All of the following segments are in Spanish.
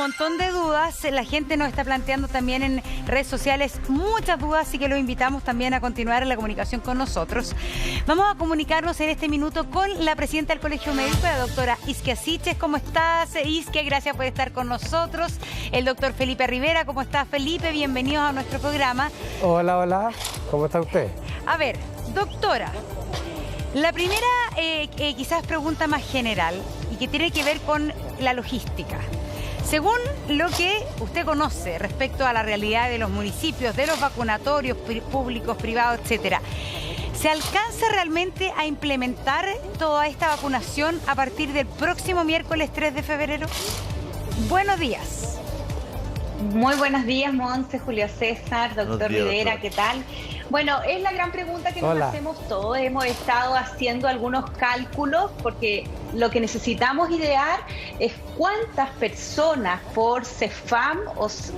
montón de dudas. La gente nos está planteando también en redes sociales muchas dudas, así que los invitamos también a continuar en la comunicación con nosotros. Vamos a comunicarnos en este minuto con la presidenta del Colegio Médico, la doctora Isquia Siches. ¿Cómo estás, Isquia? Gracias por estar con nosotros. El doctor Felipe Rivera. ¿Cómo está, Felipe? Bienvenidos a nuestro programa. Hola, hola. ¿Cómo está usted? A ver, doctora, la primera quizás pregunta más general y que tiene que ver con la logística. Según lo que usted conoce respecto a la realidad de los municipios, de los vacunatorios públicos, privados, etcétera, ¿se alcanza realmente a implementar toda esta vacunación a partir del próximo miércoles 3 de febrero? Buenos días. Muy buenos días, Monse, Julio César, doctor Rivera, ¿qué tal? Bueno, es la gran pregunta que nos hacemos todos. Hemos estado haciendo algunos cálculos porque lo que necesitamos idear es cuántas personas por CEFAM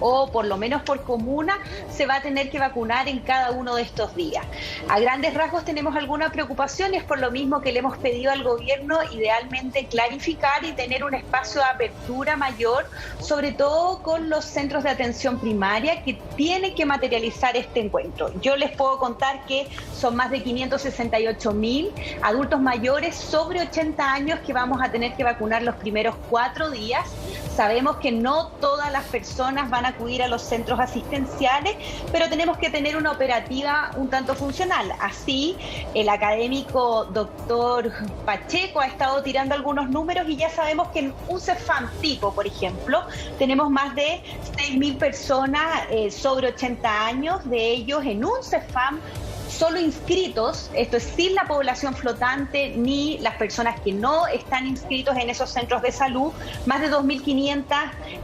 o por lo menos por comuna se va a tener que vacunar en cada uno de estos días. A grandes rasgos tenemos alguna preocupación, es por lo mismo que le hemos pedido al gobierno idealmente clarificar y tener un espacio de apertura mayor, sobre todo con los centros de atención primaria que tienen que materializar este encuentro. Yo les puedo contar que son más de 568.000 adultos mayores sobre 80 años que vamos a tener que vacunar los primeros 4 días. Sabemos que no todas las personas van a acudir a los centros asistenciales, pero tenemos que tener una operativa un tanto funcional. Así, el académico doctor Pacheco ha estado tirando algunos números y ya sabemos que en un CEFAM tipo, por ejemplo, tenemos más de 6.000 personas sobre 80 años, de ellos en un CEFAM solo inscritos, esto es sin la población flotante ni las personas que no están inscritos en esos centros de salud, más de 2.500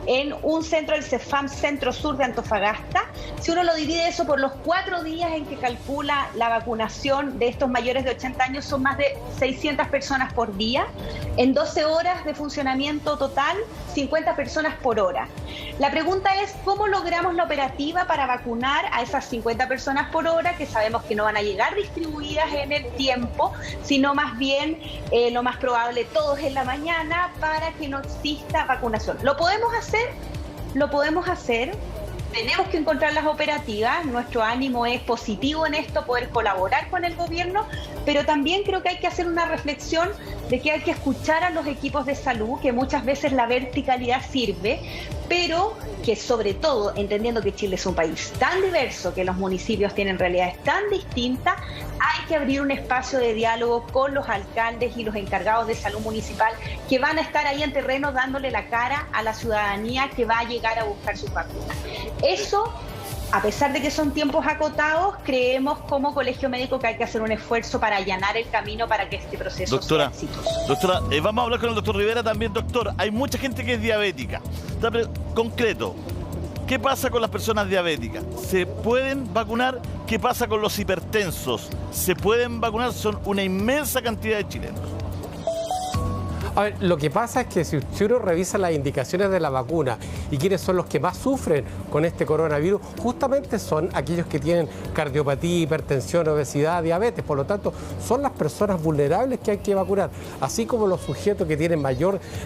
en un centro del CEFAM Centro Sur de Antofagasta. Si uno lo divide eso por los 4 días en que calcula la vacunación de estos mayores de 80 años, son más de 600 personas por día. En 12 horas de funcionamiento total, 50 personas por hora. La pregunta es, ¿cómo logramos la operativa para vacunar a esas 50 personas por hora, que sabemos que no van a llegar distribuidas en el tiempo, sino más bien lo más probable todos en la mañana, para que no exista vacunación? ¿Lo podemos hacer? Lo podemos hacer. Tenemos que encontrar las operativas. Nuestro ánimo es positivo en esto, poder colaborar con el gobierno, pero también creo que hay que hacer una reflexión de que hay que escuchar a los equipos de salud, que muchas veces la verticalidad sirve, pero que sobre todo, entendiendo que Chile es un país tan diverso, que los municipios tienen realidades tan distintas, hay que abrir un espacio de diálogo con los alcaldes y los encargados de salud municipal que van a estar ahí en terreno dándole la cara a la ciudadanía que va a llegar a buscar sus vacunas. Eso, a pesar de que son tiempos acotados, creemos como Colegio Médico que hay que hacer un esfuerzo para allanar el camino para que este proceso sea exitoso. Doctora, vamos a hablar con el doctor Rivera también. Doctor, hay mucha gente que es diabética. Concreto, ¿qué pasa con las personas diabéticas? ¿Se pueden vacunar? ¿Qué pasa con los hipertensos? ¿Se pueden vacunar? Son una inmensa cantidad de chilenos. A ver, lo que pasa es que si uno revisa las indicaciones de la vacuna y quiénes son los que más sufren con este coronavirus, justamente son aquellos que tienen cardiopatía, hipertensión, obesidad, diabetes. Por lo tanto, son las personas vulnerables que hay que vacunar. Así como los sujetos que tienen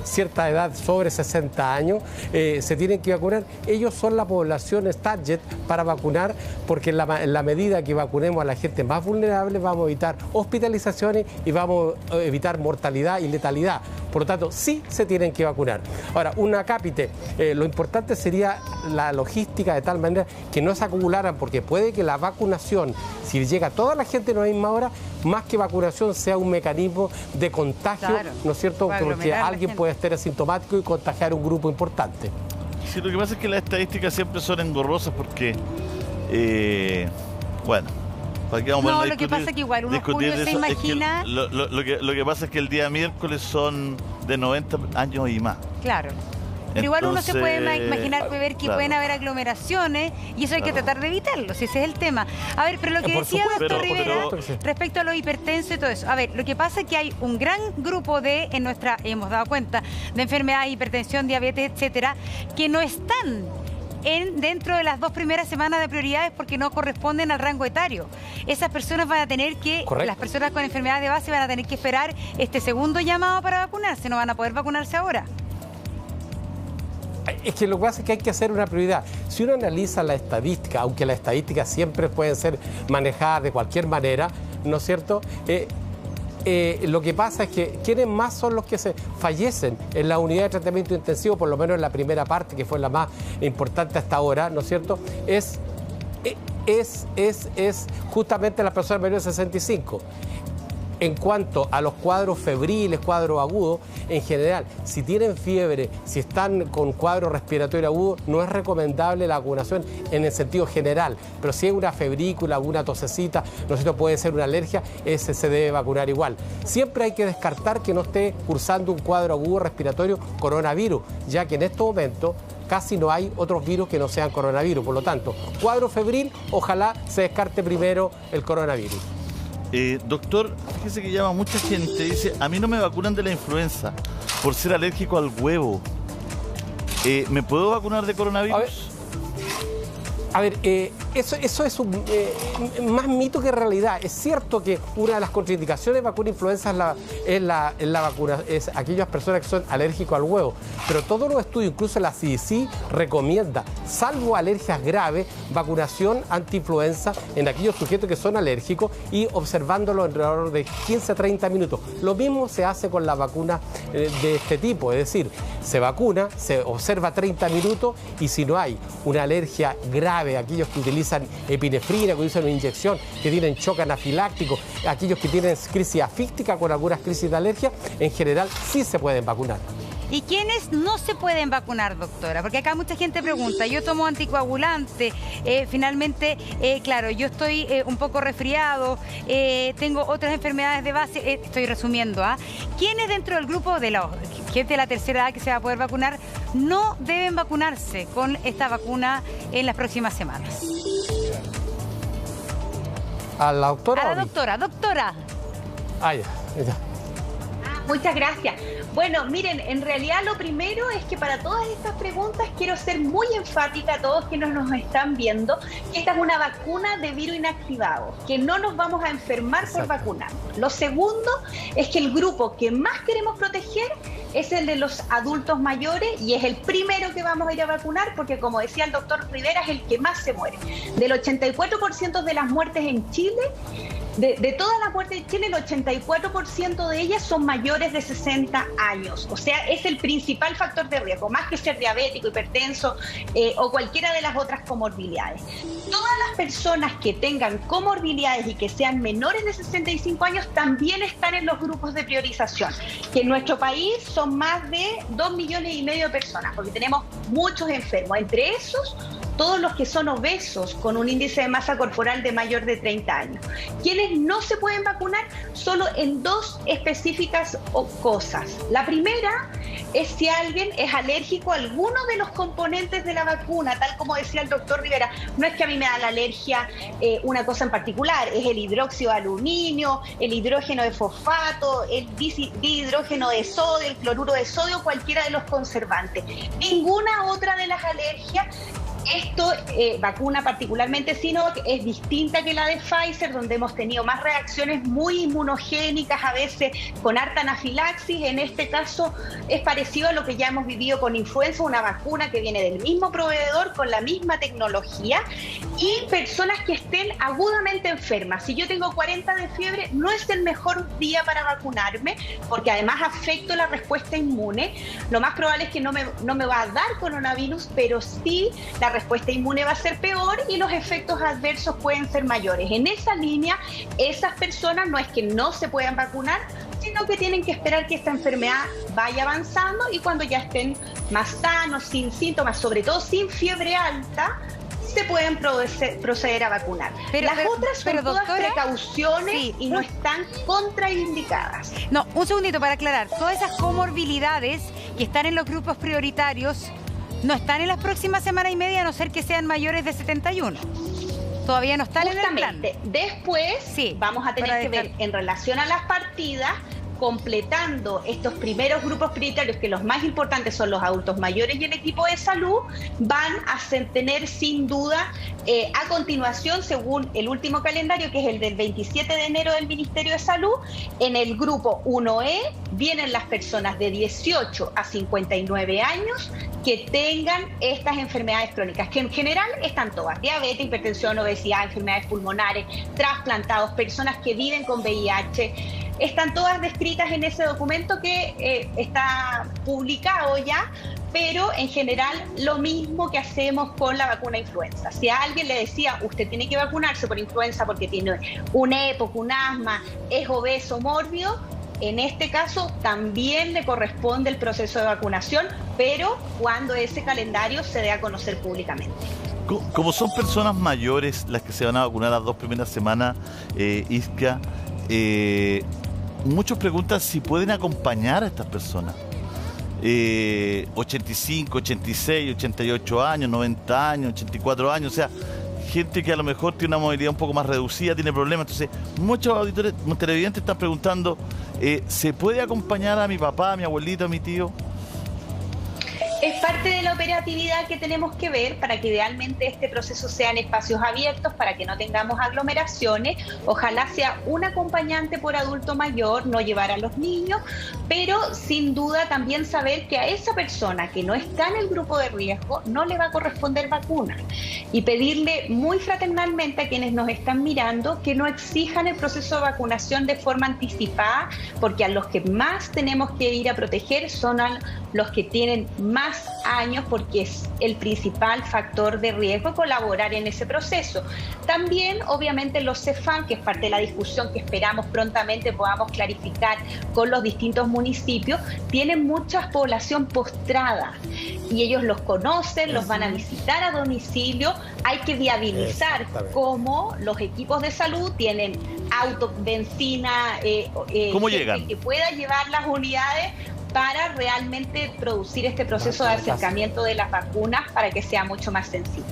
cierta edad, sobre 60 años, se tienen que vacunar. Ellos son la población target para vacunar, porque en la medida que vacunemos a la gente más vulnerable, vamos a evitar hospitalizaciones y vamos a evitar mortalidad y letalidad. Por lo tanto, sí se tienen que vacunar. Ahora, un acápite, lo importante sería la logística de tal manera que no se acumularan, porque puede que la vacunación, si llega a toda la gente en la misma hora, más que vacunación sea un mecanismo de contagio, claro, ¿no es cierto? Porque alguien puede estar asintomático y contagiar un grupo importante. Sí, lo que pasa es que las estadísticas siempre son engorrosas porque, bueno... No, lo que pasa es que igual uno Julio se imagina... Lo que pasa es que el día miércoles son de 90 años y más. Claro. Pero igual uno se puede imaginar, ver que pueden haber aglomeraciones y eso hay que tratar de evitarlo, si ese es el tema. A ver, pero lo que decía doctor Rivera respecto a los hipertensos y todo eso. A ver, lo que pasa es que hay un gran grupo hemos dado cuenta, de enfermedades, hipertensión, diabetes, etcétera, que no están dentro de las 2 primeras semanas de prioridades porque no corresponden al rango etario. Esas personas van a tener que, las personas con enfermedades de base van a tener que esperar este segundo llamado para vacunarse, no van a poder vacunarse ahora. es que lo que pasa es que hay que hacer una prioridad. Si uno analiza la estadística, aunque las estadísticas siempre pueden ser manejadas de cualquier manera, ¿no es cierto?, lo que pasa es que ¿quiénes más son los que se fallecen en la unidad de tratamiento intensivo, por lo menos en la primera parte, que fue la más importante hasta ahora, ¿no es cierto?, es justamente las personas mayores de 65. En cuanto a los cuadros febriles, cuadros agudos, en general, si tienen fiebre, si están con cuadro respiratorio agudo, no es recomendable la vacunación en el sentido general. Pero si es una febrícula, una tosecita, no sé, puede ser una alergia, ese se debe vacunar igual. Siempre hay que descartar que no esté cursando un cuadro agudo respiratorio coronavirus, ya que en estos momentos casi no hay otros virus que no sean coronavirus. Por lo tanto, cuadro febril, ojalá se descarte primero el coronavirus. Doctor, fíjese que llama mucha gente, dice, a mí no me vacunan de la influenza por ser alérgico al huevo. ¿Me puedo vacunar de coronavirus? A ver, eso es más mito que realidad. Es cierto que una de las contraindicaciones de vacuna influenza es aquellas personas que son alérgicos al huevo. Pero todos los estudios, incluso la CDC, recomienda, salvo alergias graves, vacunación antiinfluenza en aquellos sujetos que son alérgicos y observándolo alrededor de 15 a 30 minutos. Lo mismo se hace con la vacuna de este tipo, es decir, se vacuna, se observa 30 minutos y si no hay una alergia grave, aquellos que utilizan epinefrina, que utilizan una inyección, que tienen shock anafiláctico, aquellos que tienen crisis afíctica con algunas crisis de alergia, en general sí se pueden vacunar. ¿Y quiénes no se pueden vacunar, doctora? Porque acá mucha gente pregunta, yo tomo anticoagulante, finalmente, claro, yo estoy un poco resfriado, tengo otras enfermedades de base, estoy resumiendo, ¿quiénes dentro del grupo de la gente de la tercera edad que se va a poder vacunar no deben vacunarse con esta vacuna en las próximas semanas? ¿A la doctora? A la doctora. Ya. Muchas gracias. Bueno, miren, en realidad lo primero es que para todas estas preguntas quiero ser muy enfática a todos quienes nos están viendo, que esta es una vacuna de virus inactivado, que no nos vamos a enfermar por vacunar. Lo segundo es que el grupo que más queremos proteger es el de los adultos mayores y es el primero que vamos a ir a vacunar porque, como decía el doctor Rivera, es el que más se muere. Del 84% de las muertes en Chile, de todas las muertes en Chile, el 84% de ellas son mayores de 60 años. O sea, es el principal factor de riesgo, más que ser diabético, hipertenso o cualquiera de las otras comorbilidades. Todas las personas que tengan comorbilidades y que sean menores de 65 años también están en los grupos de priorización, que en nuestro país son más de 2,5 millones de personas, porque tenemos muchos enfermos. Entre esos, todos los que son obesos con un índice de masa corporal de mayor de 30 años. Quienes no se pueden vacunar solo en dos específicas cosas. La primera es si alguien es alérgico a alguno de los componentes de la vacuna, tal como decía el doctor Rivera. No es que a mí me da la alergia una cosa en particular, es el hidróxido de aluminio, el hidrógeno de fosfato, el dihidrógeno de sodio, el cloruro de sodio, cualquiera de los conservantes. Ninguna otra de las alergias. Esto, vacuna particularmente Sinovac, es distinta que la de Pfizer, donde hemos tenido más reacciones muy inmunogénicas, a veces con harta anafilaxis. En este caso es parecido a lo que ya hemos vivido con influenza, una vacuna que viene del mismo proveedor, con la misma tecnología, y personas que estén agudamente enfermas. Si yo tengo 40 de fiebre, no es el mejor día para vacunarme, porque además afecto la respuesta inmune. Lo más probable es que no me va a dar coronavirus, pero sí la respuesta inmune va a ser peor y los efectos adversos pueden ser mayores. En esa línea, esas personas no es que no se puedan vacunar, sino que tienen que esperar que esta enfermedad vaya avanzando y cuando ya estén más sanos, sin síntomas, sobre todo sin fiebre alta, se pueden proceder a vacunar. Las otras son todas precauciones y no están contraindicadas. No, un segundito para aclarar. Todas esas comorbilidades que están en los grupos prioritarios no están en las próximas semanas y media, a no ser que sean mayores de 71. Todavía no están en el plan. Después vamos a tener que ver en relación a las partidas completando estos primeros grupos prioritarios, que los más importantes son los adultos mayores y el equipo de salud, van a tener sin duda a continuación, según el último calendario, que es el del 27 de enero del Ministerio de Salud, en el grupo 1E vienen las personas de 18 a 59 años que tengan estas enfermedades crónicas, que en general están todas: diabetes, hipertensión, obesidad, enfermedades pulmonares, trasplantados, personas que viven con VIH. Están todas descritas en ese documento que está publicado ya, pero en general lo mismo que hacemos con la vacuna influenza. Si a alguien le decía, usted tiene que vacunarse por influenza porque tiene un EPOC, un asma, es obeso, mórbido, en este caso también le corresponde el proceso de vacunación, pero cuando ese calendario se dé a conocer públicamente. Como son personas mayores las que se van a vacunar las 2 primeras semanas, Iska, muchos preguntan si pueden acompañar a estas personas. 85, 86, 88 años, 90 años, 84 años, o sea, gente que a lo mejor tiene una movilidad un poco más reducida, tiene problemas. Entonces, muchos auditores, televidentes están preguntando, ¿se puede acompañar a mi papá, a mi abuelito, a mi tío? Es parte de la operatividad que tenemos que ver para que idealmente este proceso sea en espacios abiertos, para que no tengamos aglomeraciones. Ojalá sea un acompañante por adulto mayor, no llevar a los niños, pero sin duda también saber que a esa persona que no está en el grupo de riesgo no le va a corresponder vacuna. Y pedirle muy fraternalmente a quienes nos están mirando que no exijan el proceso de vacunación de forma anticipada, porque a los que más tenemos que ir a proteger son a los que tienen más años, porque es el principal factor de riesgo colaborar en ese proceso. También, obviamente, los CEFAM, que es parte de la discusión que esperamos prontamente podamos clarificar con los distintos municipios, tienen mucha población postrada y ellos los conocen, los van a visitar a domicilio. Hay que viabilizar cómo los equipos de salud tienen auto, benzina, ¿cómo llegan? Que pueda llevar las unidades para realmente producir este proceso de acercamiento de las vacunas para que sea mucho más sencillo.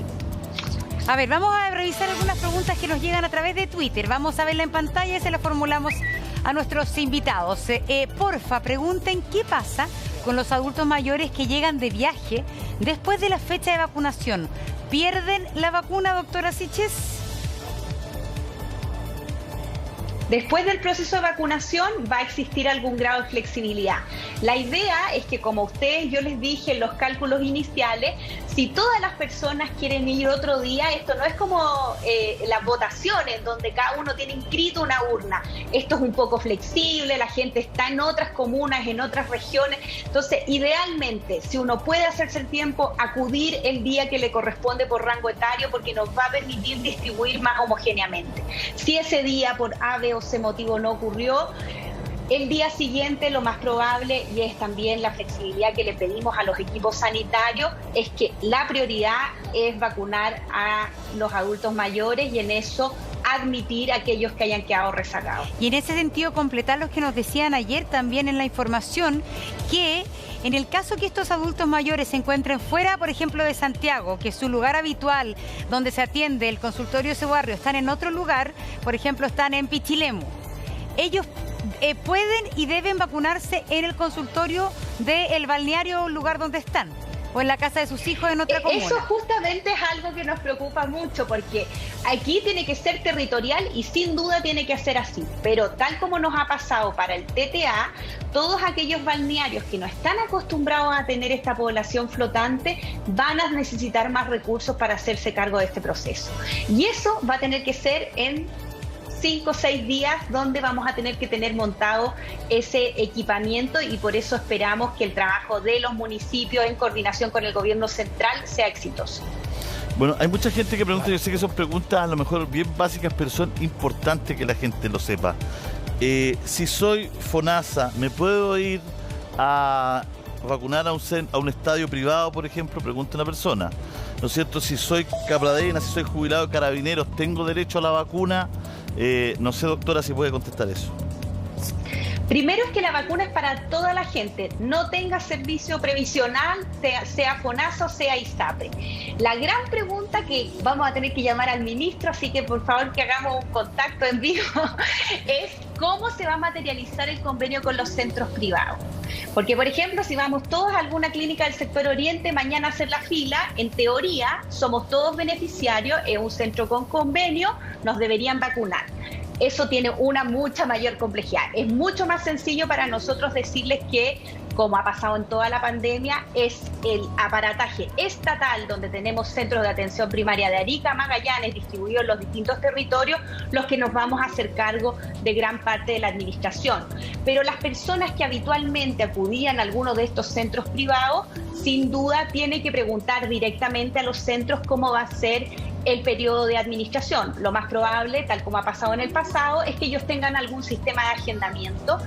A ver, vamos a revisar algunas preguntas que nos llegan a través de Twitter. Vamos a verla en pantalla y se la formulamos a nuestros invitados. Porfa, pregunten qué pasa con los adultos mayores que llegan de viaje después de la fecha de vacunación. ¿Pierden la vacuna, doctora Siches? Después del proceso de vacunación va a existir algún grado de flexibilidad. La idea es que, como yo les dije en los cálculos iniciales, si todas las personas quieren ir otro día, esto no es como las votaciones, donde cada uno tiene inscrito una urna. Esto es un poco flexible, la gente está en otras comunas, en otras regiones. Entonces, idealmente, si uno puede hacerse el tiempo, acudir el día que le corresponde por rango etario, porque nos va a permitir distribuir más homogéneamente. Si ese día, por A, B o C motivo no ocurrió, el día siguiente lo más probable, y es también la flexibilidad que le pedimos a los equipos sanitarios, es que la prioridad es vacunar a los adultos mayores y en eso admitir a aquellos que hayan quedado rezagados. Y en ese sentido completar lo que nos decían ayer también en la información, que en el caso que estos adultos mayores se encuentren fuera, por ejemplo, de Santiago, que es su lugar habitual donde se atiende el consultorio de ese barrio, están en otro lugar, por ejemplo, están en Pichilemu, ellos pueden y deben vacunarse en el consultorio del balneario, lugar donde están, o en la casa de sus hijos en otra comuna. Eso justamente es algo que nos preocupa mucho, porque aquí tiene que ser territorial y sin duda tiene que ser así. Pero tal como nos ha pasado para el TTA, todos aquellos balnearios que no están acostumbrados a tener esta población flotante van a necesitar más recursos para hacerse cargo de este proceso. Y eso va a tener que ser en 5 o 6 días, donde vamos a tener que tener montado ese equipamiento, y por eso esperamos que el trabajo de los municipios en coordinación con el gobierno central sea exitoso. Bueno, hay mucha gente que pregunta, yo sé que son preguntas a lo mejor bien básicas, pero son importantes que la gente lo sepa. Si soy FONASA, ¿me puedo ir a vacunar a un estadio privado, por ejemplo? Pregunta una persona, ¿no es cierto? Si soy Capradena, si soy jubilado de Carabineros, ¿tengo derecho a la vacuna? No sé, doctora, si puede contestar eso. Primero es que la vacuna es para toda la gente, no tenga servicio previsional, sea FONASA o sea ISAPRE. La gran pregunta, que vamos a tener que llamar al ministro, así que por favor que hagamos un contacto en vivo, es ¿cómo se va a materializar el convenio con los centros privados? Porque, por ejemplo, si vamos todos a alguna clínica del sector oriente mañana a hacer la fila, en teoría somos todos beneficiarios, es un centro con convenio, nos deberían vacunar. Eso tiene una mucha mayor complejidad. Es mucho más sencillo para nosotros decirles que, como ha pasado en toda la pandemia, es el aparataje estatal donde tenemos centros de atención primaria de Arica, Magallanes, distribuidos en los distintos territorios, los que nos vamos a hacer cargo de gran parte de la administración. Pero las personas que habitualmente acudían a alguno de estos centros privados, sin duda tienen que preguntar directamente a los centros cómo va a ser el periodo de administración. Lo más probable, tal como ha pasado en el pasado, es que ellos tengan algún sistema de agendamiento,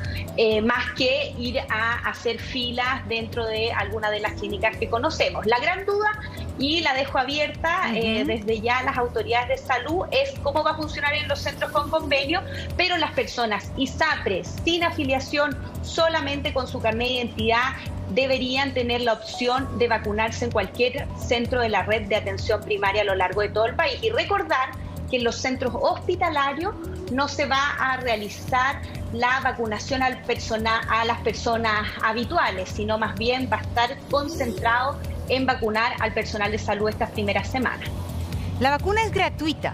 más que ir a hacer filas dentro de alguna de las clínicas que conocemos. La gran duda, y la dejo abierta desde ya a las autoridades de salud, es cómo va a funcionar en los centros con convenio, pero las personas ISAPRES sin afiliación, solamente con su carnet de identidad, deberían tener la opción de vacunarse en cualquier centro de la red de atención primaria a lo largo de todo el país. Y recordar que en los centros hospitalarios no se va a realizar la vacunación a las personas habituales, sino más bien va a estar concentrado en vacunar al personal de salud estas primeras semanas. La vacuna es gratuita.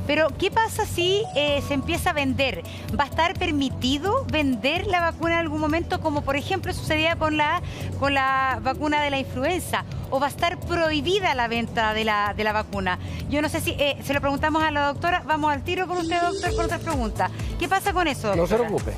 Pero, ¿qué pasa si se empieza a vender? ¿Va a estar permitido vender la vacuna en algún momento, como por ejemplo sucedía con la vacuna de la influenza? ¿O va a estar prohibida la venta de la vacuna? Yo no sé si se lo preguntamos a la doctora. Vamos al tiro con usted, doctor, con otra pregunta. ¿Qué pasa con eso, doctora? No se preocupe.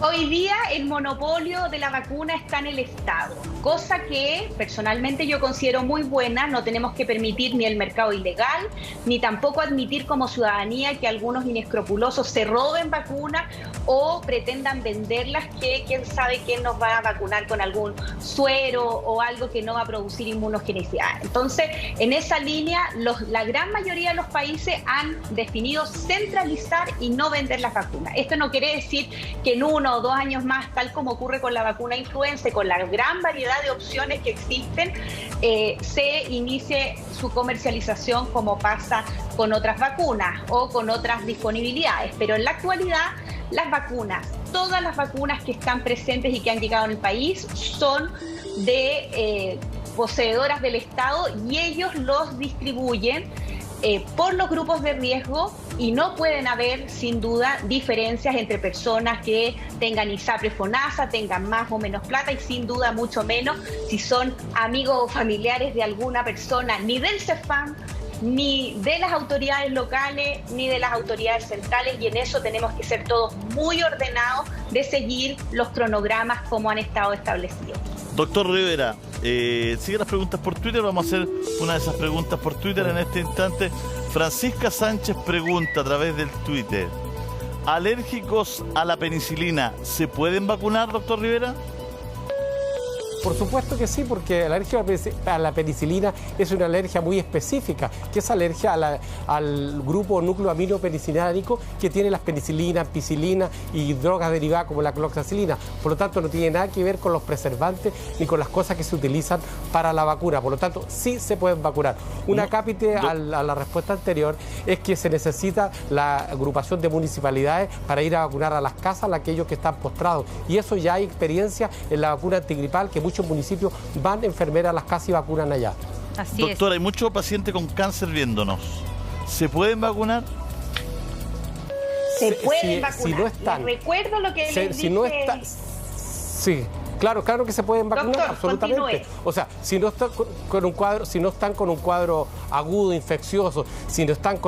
Hoy día el monopolio de la vacuna está en el Estado, cosa que personalmente yo considero muy buena. No tenemos que permitir ni el mercado ilegal, ni tampoco admitir como ciudadanía que algunos inescrupulosos se roben vacunas o pretendan venderlas, que quién sabe quién nos va a vacunar con algún suero o algo que no va a producir inmunogenicidad. Entonces, en esa línea, la gran mayoría de los países han definido centralizar y no vender las vacunas. Esto no quiere decir que en 1 o 2 años más, tal como ocurre con la vacuna influenza y con la gran variedad de opciones que existen, se inicie su comercialización como pasa con otras vacunas o con otras disponibilidades. Pero en la actualidad, las vacunas, todas las vacunas que están presentes y que han llegado en el país son de poseedoras del Estado, y ellos los distribuyen por los grupos de riesgo, y no pueden haber, sin duda, diferencias entre personas que tengan ISAPRES FONASA, tengan más o menos plata, y sin duda mucho menos si son amigos o familiares de alguna persona, ni del CEFAM, ni de las autoridades locales, ni de las autoridades centrales, y en eso tenemos que ser todos muy ordenados de seguir los cronogramas como han estado establecidos. Doctor Rivera, sigue las preguntas por Twitter. Vamos a hacer una de esas preguntas por Twitter en este instante. Francisca Sánchez pregunta a través del Twitter: ¿alérgicos a la penicilina se pueden vacunar, doctor Rivera? Por supuesto que sí, porque la alergia a la penicilina es una alergia muy específica, que es alergia al grupo núcleoamino penicilánico que tiene las penicilinas, ampicilina y drogas derivadas como la cloxacilina. Por lo tanto, no tiene nada que ver con los preservantes ni con las cosas que se utilizan para la vacuna. Por lo tanto, sí se pueden vacunar. Una cápite a la respuesta anterior es que se necesita la agrupación de municipalidades para ir a vacunar a las casas a aquellos que están postrados. Y eso ya hay experiencia en la vacuna antigripal, que muchos municipios van enfermeras a las casas y vacunan allá. Así Doctora, hay muchos pacientes con cáncer viéndonos. ¿Se pueden vacunar? Se pueden vacunar. Si no están, recuerdo lo que les dije. No está, sí. Claro que se pueden vacunar, doctor, absolutamente. Continúe. O sea, si no están con un cuadro agudo, infeccioso, si no están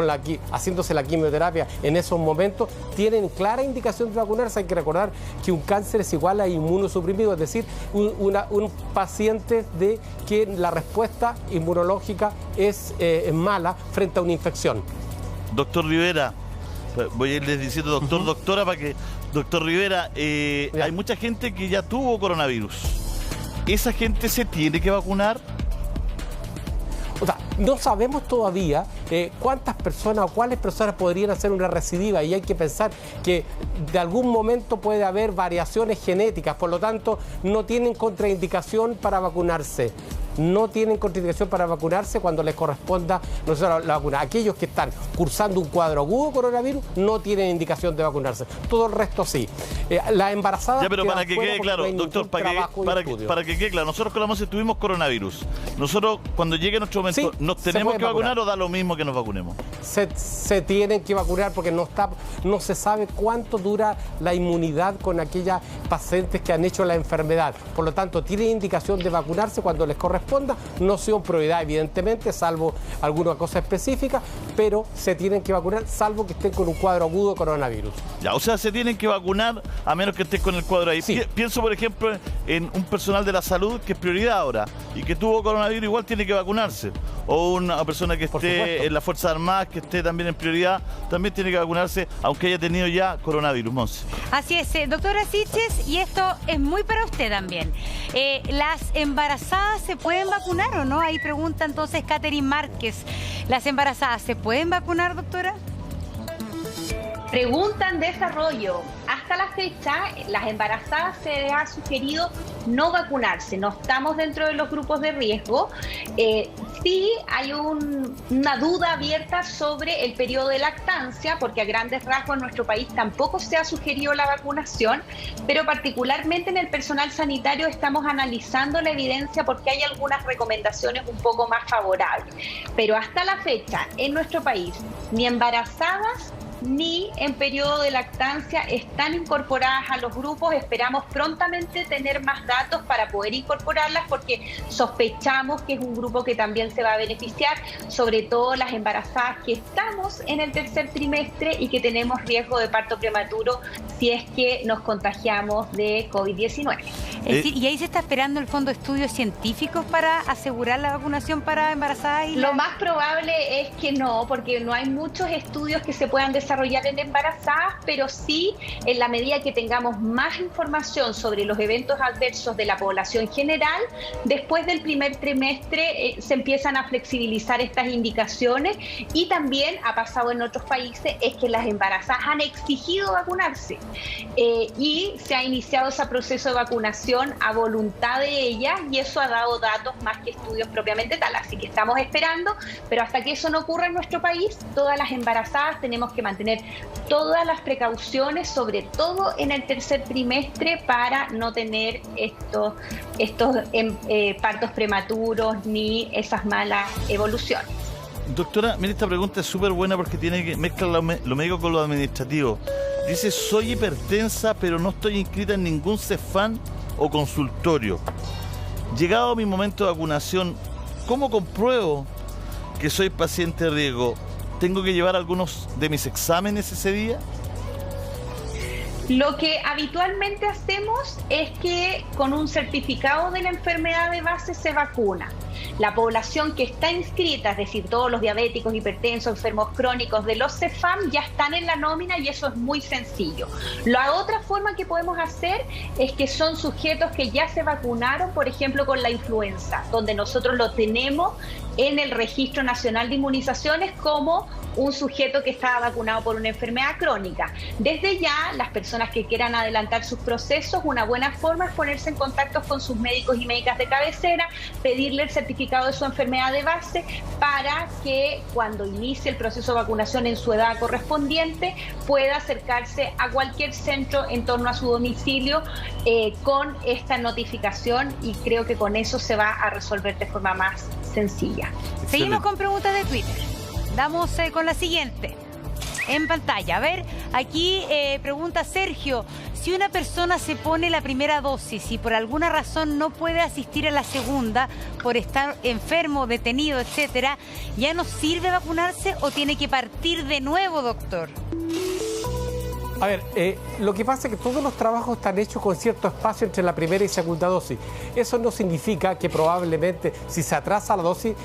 haciéndose la quimioterapia en esos momentos, tienen clara indicación de vacunarse. Hay que recordar que un cáncer es igual a inmunosuprimido, es decir, un paciente de que la respuesta inmunológica es mala frente a una infección. Doctor Rivera, voy a irles diciendo doctor, doctora, para que... Doctor Rivera, hay mucha gente que ya tuvo coronavirus. ¿Esa gente se tiene que vacunar? O sea, No sabemos todavía cuántas personas o cuáles personas podrían hacer una recidiva, y hay que pensar que de algún momento puede haber variaciones genéticas, por lo tanto no tienen contraindicación para vacunarse. No tienen contraindicación para vacunarse cuando les corresponda la vacuna. Aquellos que están cursando un cuadro agudo de coronavirus no tienen indicación de vacunarse. Todo el resto sí. Las embarazadas... Ya, pero para que quede claro, doctor, para que quede claro, nosotros con la MONSE tuvimos coronavirus. Nosotros, cuando llegue nuestro momento, sí, ¿nos tenemos que vacunar o da lo mismo que nos vacunemos? Se tienen que vacunar porque no se sabe cuánto dura la inmunidad con aquellas pacientes que han hecho la enfermedad. Por lo tanto, tienen indicación de vacunarse cuando les corresponda. No son prioridad, evidentemente, salvo alguna cosa específica, pero se tienen que vacunar, salvo que estén con un cuadro agudo de coronavirus. Ya, o sea, se tienen que vacunar a menos que estén con el cuadro ahí. Sí. Pienso, por ejemplo, en un personal de la salud que es prioridad ahora y que tuvo coronavirus, igual tiene que vacunarse. O una persona que esté en las Fuerzas Armadas, que esté también en prioridad, también tiene que vacunarse, aunque haya tenido ya coronavirus, Monse. Así es, doctora Siches, y esto es muy para usted también. ¿Las embarazadas se pueden vacunar o no? Ahí pregunta entonces Catherine Márquez. ¿Las embarazadas se pueden vacunar, doctora? Pregunta en desarrollo. Hasta la fecha, las embarazadas se les ha sugerido no vacunarse. No estamos dentro de los grupos de riesgo. Sí hay una duda abierta sobre el periodo de lactancia, porque a grandes rasgos en nuestro país tampoco se ha sugerido la vacunación, pero particularmente en el personal sanitario estamos analizando la evidencia porque hay algunas recomendaciones un poco más favorables. Pero hasta la fecha, en nuestro país, ni embarazadas ni en periodo de lactancia están incorporadas a los grupos. Esperamos prontamente tener más datos para poder incorporarlas porque sospechamos que es un grupo que también se va a beneficiar, sobre todo las embarazadas que estamos en el tercer trimestre y que tenemos riesgo de parto prematuro si es que nos contagiamos de COVID-19. Es decir, ¿y ahí se está esperando el fondo de estudios científicos para asegurar la vacunación para embarazadas? Lo más probable es que no, porque no hay muchos estudios que se puedan desarrollar en embarazadas, pero sí en la medida que tengamos más información sobre los eventos adversos de la población general, después del primer trimestre se empiezan a flexibilizar estas indicaciones. Y también ha pasado en otros países es que las embarazadas han exigido vacunarse y se ha iniciado ese proceso de vacunación a voluntad de ellas, y eso ha dado datos más que estudios propiamente tal. Así que estamos esperando, pero hasta que eso no ocurra en nuestro país, todas las embarazadas tenemos que mantener todas las precauciones, sobre todo en el tercer trimestre, para no tener estos partos prematuros ni esas malas evoluciones. Doctora, mira, esta pregunta es súper buena porque tiene que mezclar lo médico con lo administrativo. Dice, soy hipertensa, pero no estoy inscrita en ningún CEFAM o consultorio. Llegado mi momento de vacunación, ¿cómo compruebo que soy paciente de riesgo? ¿Tengo que llevar algunos de mis exámenes ese día? Lo que habitualmente hacemos es que con un certificado de la enfermedad de base se vacuna. La población que está inscrita, es decir, todos los diabéticos, hipertensos, enfermos crónicos de los CEFAM ya están en la nómina, y eso es muy sencillo. La otra forma que podemos hacer es que son sujetos que ya se vacunaron, por ejemplo, con la influenza, donde nosotros lo tenemos en el Registro Nacional de Inmunizaciones como un sujeto que estaba vacunado por una enfermedad crónica. Desde ya, las personas que quieran adelantar sus procesos, una buena forma es ponerse en contacto con sus médicos y médicas de cabecera, pedirle el certificado de su enfermedad de base para que cuando inicie el proceso de vacunación en su edad correspondiente pueda acercarse a cualquier centro en torno a su domicilio con esta notificación, y creo que con eso se va a resolver de forma más sencilla. Seguimos con preguntas de Twitter. Damos con la siguiente en pantalla. A ver, aquí pregunta Sergio, si una persona se pone la primera dosis y por alguna razón no puede asistir a la segunda por estar enfermo, detenido, etcétera, ¿ya no sirve vacunarse o tiene que partir de nuevo, doctor? A ver, lo que pasa es que todos los trabajos están hechos con cierto espacio entre la primera y segunda dosis. Eso no significa que probablemente si se atrasa la dosis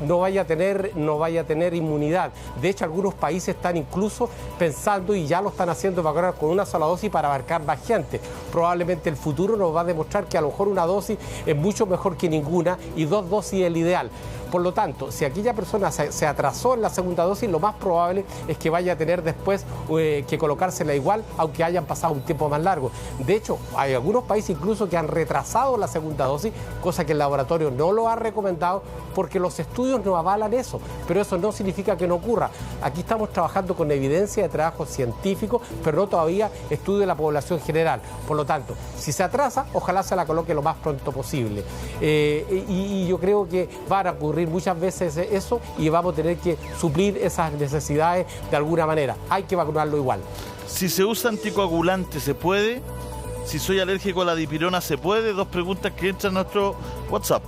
no vaya a tener inmunidad. De hecho, algunos países están incluso pensando, y ya lo están haciendo, vacunar con una sola dosis para abarcar más gente. Probablemente el futuro nos va a demostrar que a lo mejor una dosis es mucho mejor que ninguna y 2 dosis es el ideal. Por lo tanto, si aquella persona se atrasó en la segunda dosis, lo más probable es que vaya a tener después que colocársela igual, aunque hayan pasado un tiempo más largo. De hecho, hay algunos países incluso que han retrasado la segunda dosis, cosa que el laboratorio no lo ha recomendado porque los estudios no avalan eso, pero eso no significa que no ocurra. Aquí estamos trabajando con evidencia de trabajo científico, pero no todavía estudio de la población general. Por lo tanto, si se atrasa, ojalá se la coloque lo más pronto posible. Y yo creo que van a ocurrir muchas veces eso y vamos a tener que suplir esas necesidades de alguna manera. Hay que vacunarlo igual. Si se usa anticoagulante, ¿se puede? Si soy alérgico a la dipirona, ¿se puede? 2 preguntas que entran a nuestro WhatsApp.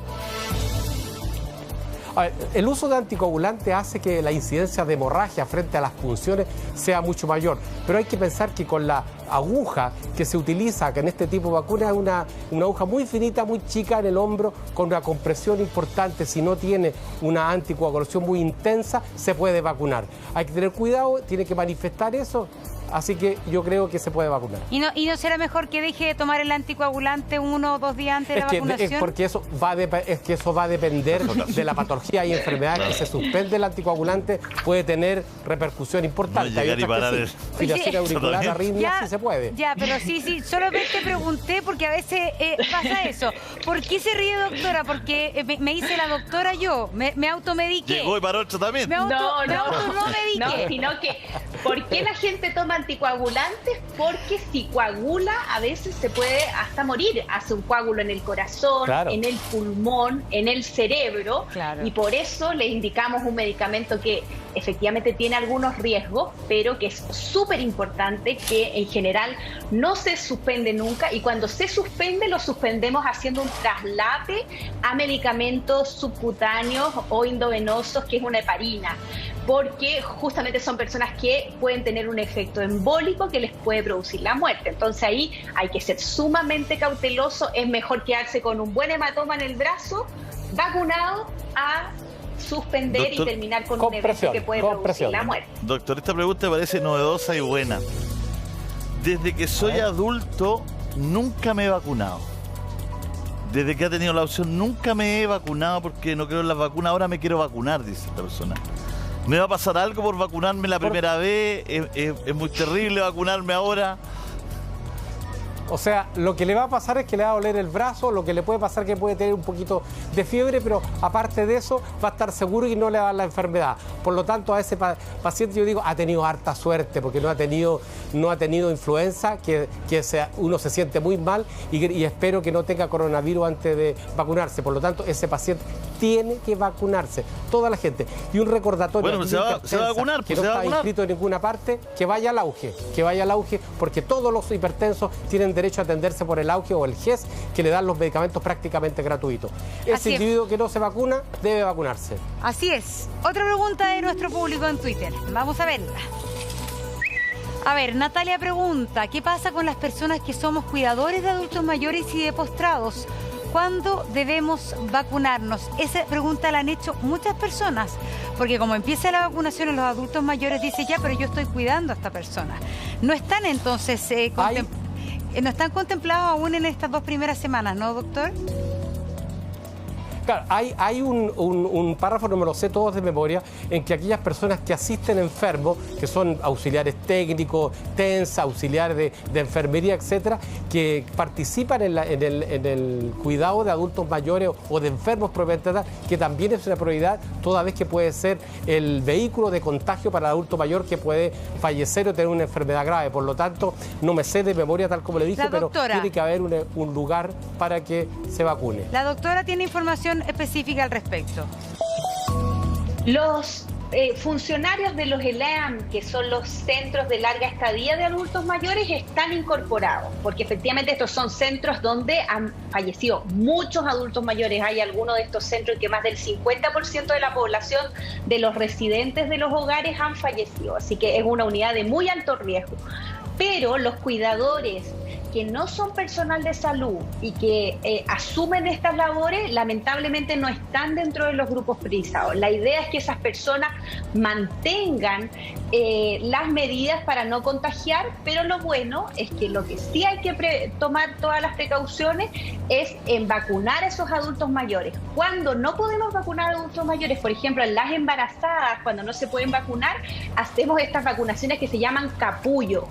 A ver, el uso de anticoagulante hace que la incidencia de hemorragia frente a las punciones sea mucho mayor, pero hay que pensar que con la aguja que se utiliza, que en este tipo de vacuna es una aguja muy finita, muy chica en el hombro, con una compresión importante, si no tiene una anticoagulación muy intensa, se puede vacunar. Hay que tener cuidado, tiene que manifestar eso. Así que yo creo que se puede vacunar. ¿Y no será mejor que deje de tomar el anticoagulante 1 o 2 días antes de la vacunación? Es porque eso va a depender de la patología y enfermedades que se suspende el anticoagulante, puede tener repercusión importante. No, llegar y parar fibrilación auricular, arritmia, sí se puede. Ya, pero sí, solamente pregunté porque a veces pasa eso. ¿Por qué se ríe, doctora? Porque me hice la doctora yo, me automediqué. Llegó y paró el tratamiento. No mediqué. No, sino que, ¿por qué la gente toma anticoagulantes? Porque si coagula, a veces se puede hasta morir. Hace un coágulo en el corazón, claro, en el pulmón, en el cerebro, claro, y por eso le indicamos un medicamento que efectivamente tiene algunos riesgos, pero que es súper importante, que en general no se suspende nunca, y cuando se suspende, lo suspendemos haciendo un traslate a medicamentos subcutáneos o endovenosos, que es una heparina, porque justamente son personas que pueden tener un efecto embólico que les puede producir la muerte. Entonces ahí hay que ser sumamente cauteloso. Es mejor quedarse con un buen hematoma en el brazo, vacunado, a suspender, doctor, y terminar con un evento que puede producir la muerte. Doctor, esta pregunta me parece novedosa y buena. Desde que soy adulto, nunca me he vacunado. Desde que he tenido la opción, nunca me he vacunado porque no creo en las vacunas. Ahora me quiero vacunar, dice esta persona. ¿Me va a pasar algo por vacunarme la primera vez? ¿Es muy terrible vacunarme ahora? O sea, lo que le va a pasar es que le va a doler el brazo, lo que le puede pasar es que puede tener un poquito de fiebre, pero aparte de eso va a estar seguro y no le va a dar la enfermedad. Por lo tanto, a ese paciente yo digo, ha tenido harta suerte porque no ha tenido influenza, uno se siente muy mal y espero que no tenga coronavirus antes de vacunarse. Por lo tanto, ese paciente tiene que vacunarse, toda la gente. Y un recordatorio, bueno, se va a vacunar, que no está inscrito en ninguna parte, que vaya al auge, porque todos los hipertensos tienen derecho a atenderse por el auge o el GES, que le dan los medicamentos prácticamente gratuitos. Ese individuo que no se vacuna debe vacunarse. Así es. Otra pregunta de nuestro público en Twitter. Vamos a verla. A ver, Natalia pregunta, ¿qué pasa con las personas que somos cuidadores de adultos mayores y de postrados? ¿Cuándo debemos vacunarnos? Esa pregunta la han hecho muchas personas, porque como empieza la vacunación en los adultos mayores, dice ya, pero yo estoy cuidando a esta persona. No están entonces no están contemplados aún en estas 2 primeras semanas, ¿no, doctor? Claro, hay un párrafo, no me lo sé todos de memoria, en que aquellas personas que asisten enfermos, que son auxiliares técnicos, TENS, auxiliares de enfermería, etcétera, que participan en el cuidado de adultos mayores o de enfermos propiamente tal, que también es una prioridad, toda vez que puede ser el vehículo de contagio para el adulto mayor que puede fallecer o tener una enfermedad grave. Por lo tanto, no me sé de memoria tal como le dije, pero tiene que haber un lugar para que se vacune. La doctora tiene información específica al respecto. Los funcionarios de los ELAM, que son los centros de larga estadía de adultos mayores, están incorporados, porque efectivamente estos son centros donde han fallecido muchos adultos mayores. Hay algunos de estos centros en que más del 50% de la población de los residentes de los hogares han fallecido, así que es una unidad de muy alto riesgo. Pero los cuidadores que no son personal de salud y que asumen estas labores, lamentablemente no están dentro de los grupos priorizados. La idea es que esas personas mantengan las medidas para no contagiar, pero lo bueno es que lo que sí hay que tomar todas las precauciones es en vacunar a esos adultos mayores. Cuando no podemos vacunar a adultos mayores, por ejemplo, en las embarazadas, cuando no se pueden vacunar, hacemos estas vacunaciones que se llaman capullo,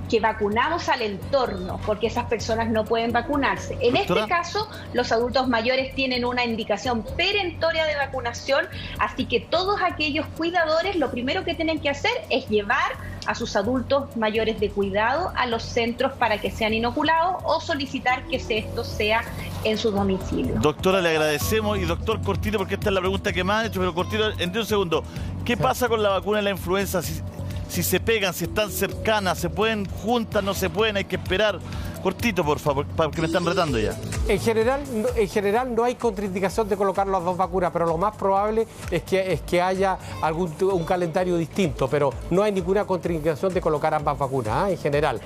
que vacunamos al entorno, porque esas personas no pueden vacunarse. En este caso, los adultos mayores tienen una indicación perentoria de vacunación, así que todos aquellos cuidadores lo primero que tienen que hacer es llevar a sus adultos mayores de cuidado a los centros para que sean inoculados o solicitar que esto sea en su domicilio. Doctora, le agradecemos. Y doctor Cortito, porque esta es la pregunta que me han hecho, pero Cortito, en un segundo, ¿qué pasa con la vacuna de la influenza? Si se pegan, si están cercanas, ¿se pueden juntas, no se pueden? Hay que esperar. Cortito, por favor, porque me están retando ya. En general no hay contraindicación de colocar las dos vacunas, pero lo más probable es que haya un calendario distinto, pero no hay ninguna contraindicación de colocar ambas vacunas, en general,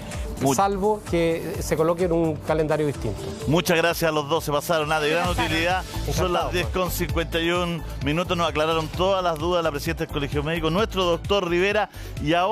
salvo que se coloque en un calendario distinto. Muchas gracias a los dos, se pasaron de gran utilidad. Son las 10:51 minutos, nos aclararon todas las dudas de la presidenta del Colegio Médico, nuestro doctor Rivera, y ahora